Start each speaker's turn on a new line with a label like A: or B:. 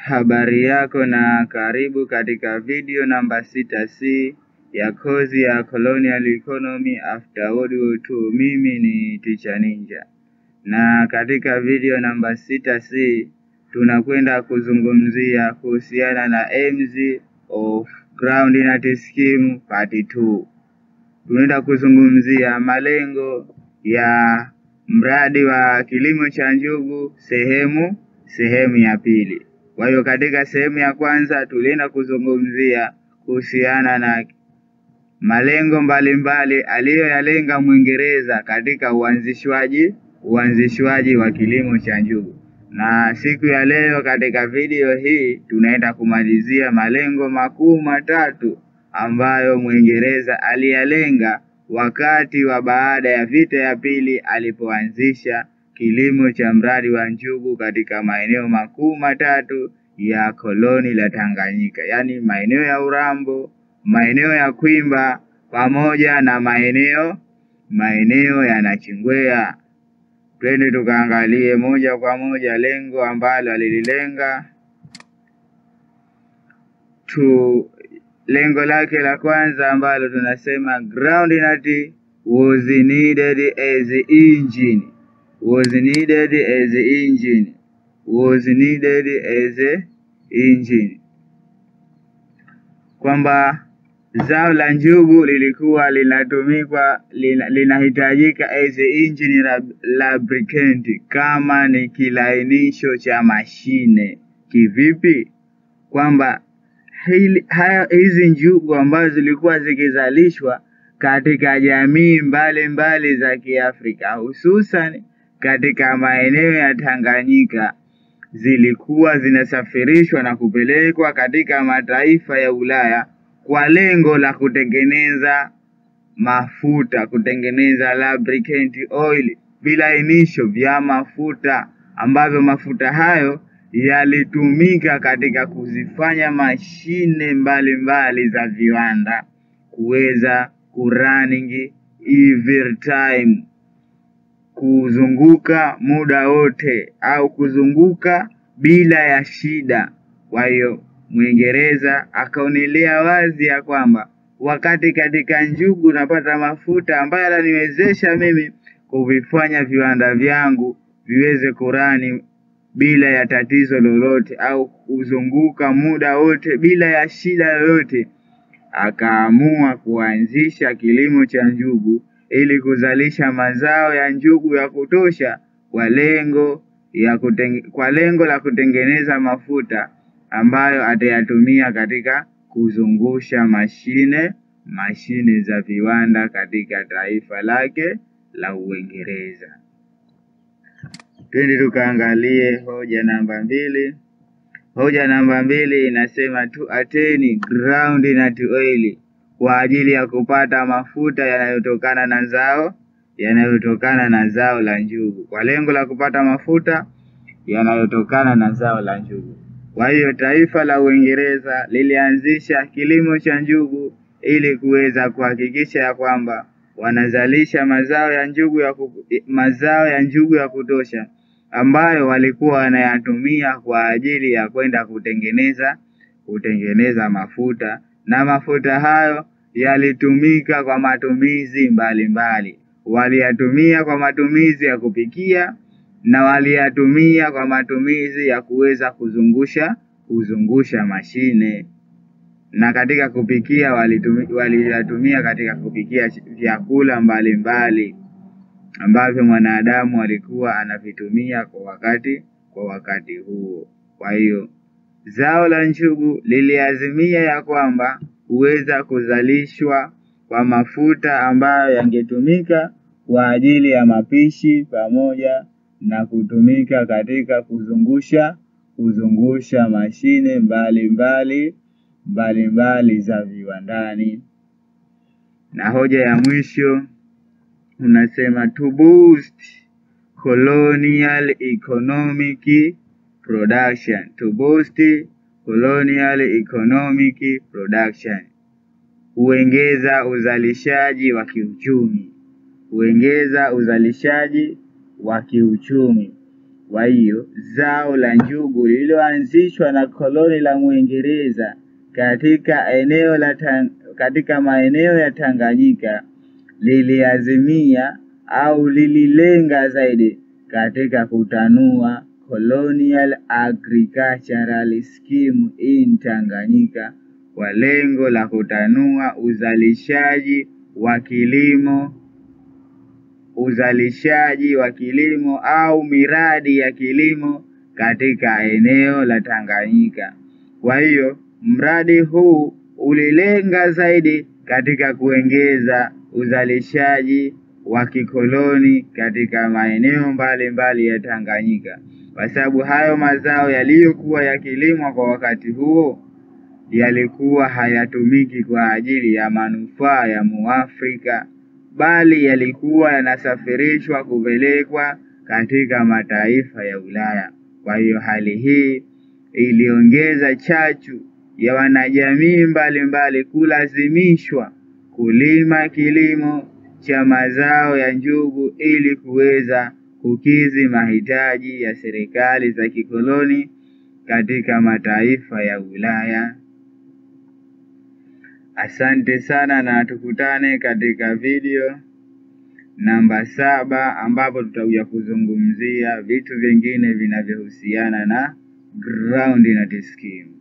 A: Habari yako na karibu katika video namba 6C ya kozi ya Colonial Economy after World War II. Mimi ni Teacher Ninja. Na katika video namba 6C tunakwenda kuzungumzia kuhusiana na aims of Groundnut Scheme part 2. Tunaenda kuzungumzia malengo ya mradi wa kilimo cha njugu sehemu ya pili. Kwa hiyo katika sehemu ya kwanza tulienda kuzungumzia kuhusiana na malengo mbalimbali aliyoyalenga Mwingereza katika uanzishwaji wa kilimo cha njugu. Na siku ya leo katika video hii tunaenda kumalizia malengo makuu matatu ambayo Mwingereza aliyalenga wakati wa baada ya vita ya pili alipoanzisha kilimo cha mradi wa njugu katika maeneo makuu matatu ya koloni la Tanganyika, yani maeneo ya Urambo, maeneo ya Kwimba pamoja na maeneo ya Nachingwea. Twende tukaangalie moja kwa moja lengo ambalo alililenga. Lengo lake la kwanza ambalo tunasema groundnut was needed as engine. Kwamba zao la njugu lilikuwa linahitajika as engine lubricant, kama ni kilainisho cha mashine. Kivipi? Kwamba hizi njugu ambazo zilikuwa zikizalishwa katika jamii mbalimbali za Kiafrika, hususan katika maeneo ya Tanganyika, zilikuwa zinasafirishwa na kupelekwa katika mataifa ya Ulaya kwa lengo la kutengeneza mafuta, kutengeneza lubricant oil, vilainisho vya mafuta, ambavyo mafuta hayo yalitumika katika kuzifanya mashine mbalimbali za viwanda kuweza kurunning every time, kuzunguka muda wote au kuzunguka bila ya shida. Kwa hiyo Mwingereza akaonelea wazi ya kwamba wakati katika njugu napata mafuta ambayo yananiwezesha mimi kuvifanya viwanda vyangu viweze kurani bila ya tatizo lolote au kuzunguka muda wote bila ya shida yoyote, akaamua kuanzisha kilimo cha njugu ili kuzalisha mazao ya njugu ya kutosha kwa lengo la kutengeneza mafuta ambayo atayatumia katika kuzungusha mashine za viwanda katika taifa lake la Uingereza. Twende tukaangalie hoja namba 2. Hoja namba 2 inasema to attain groundnut oil, kwa ajili ya kupata mafuta yanayotokana na zao la njugu, kwa lengo la kupata mafuta yanayotokana na zao la njugu. Kwa hiyo taifa la Uingereza lilianzisha kilimo cha njugu ili kuweza kuhakikisha ya kwamba wanazalisha mazao ya njugu ya kutosha, ambayo walikuwa wanayatumia kwa ajili ya kwenda kutengeneza mafuta, na mafuta hayo yalitumika kwa matumizi mbalimbali. Waliyatumia kwa matumizi ya kupikia na waliyatumia kwa matumizi ya kuweza kuzungusha mashine, na katika kupikia waliyatumia katika kupikia vyakula mbalimbali ambavyo mwanadamu alikuwa anavitumia kwa wakati huo. Kwa hiyo zao la njugu liliazimia ya kwamba huweza kuzalishwa kwa mafuta ambayo yangetumika kwa ajili ya mapishi pamoja na kutumika katika kuzungusha mashine mbalimbali za viwandani. Na hoja ya mwisho unasema to boost colonial economic production, huongeza uzalishaji wa kiuchumi. Kwa hiyo zao la njugu lililoanzishwa na koloni la Mwingereza katika maeneo ya Tanganyika liliazimia au lililenga zaidi katika kutanua Colonial Agricultural Scheme in Tanganyika kwa lengo la kutanua uzalishaji wa kilimo au miradi ya kilimo katika eneo la Tanganyika. Kwa hiyo mradi huu ulilenga zaidi katika kuongeza uzalishaji wa kikoloni katika maeneo mbalimbali ya Tanganyika, kwa sababu hayo mazao yaliyokuwa yakilimwa kwa wakati huo yalikuwa hayatumiki kwa ajili ya manufaa ya Muafrika, bali yalikuwa yanasafirishwa kupelekwa katika mataifa ya Ulaya. Kwa hiyo hali hii iliongeza chachu ya wanajamii mbalimbali kulazimishwa kulima kilimo cha mazao ya njugu ili kuweza kukidhi mahitaji ya serikali za kikoloni katika mataifa ya Ulaya. Asante sana, na tukutane katika video namba 7 ambapo tutakuja kuzungumzia vitu vingine vinavyohusiana na groundnut scheme.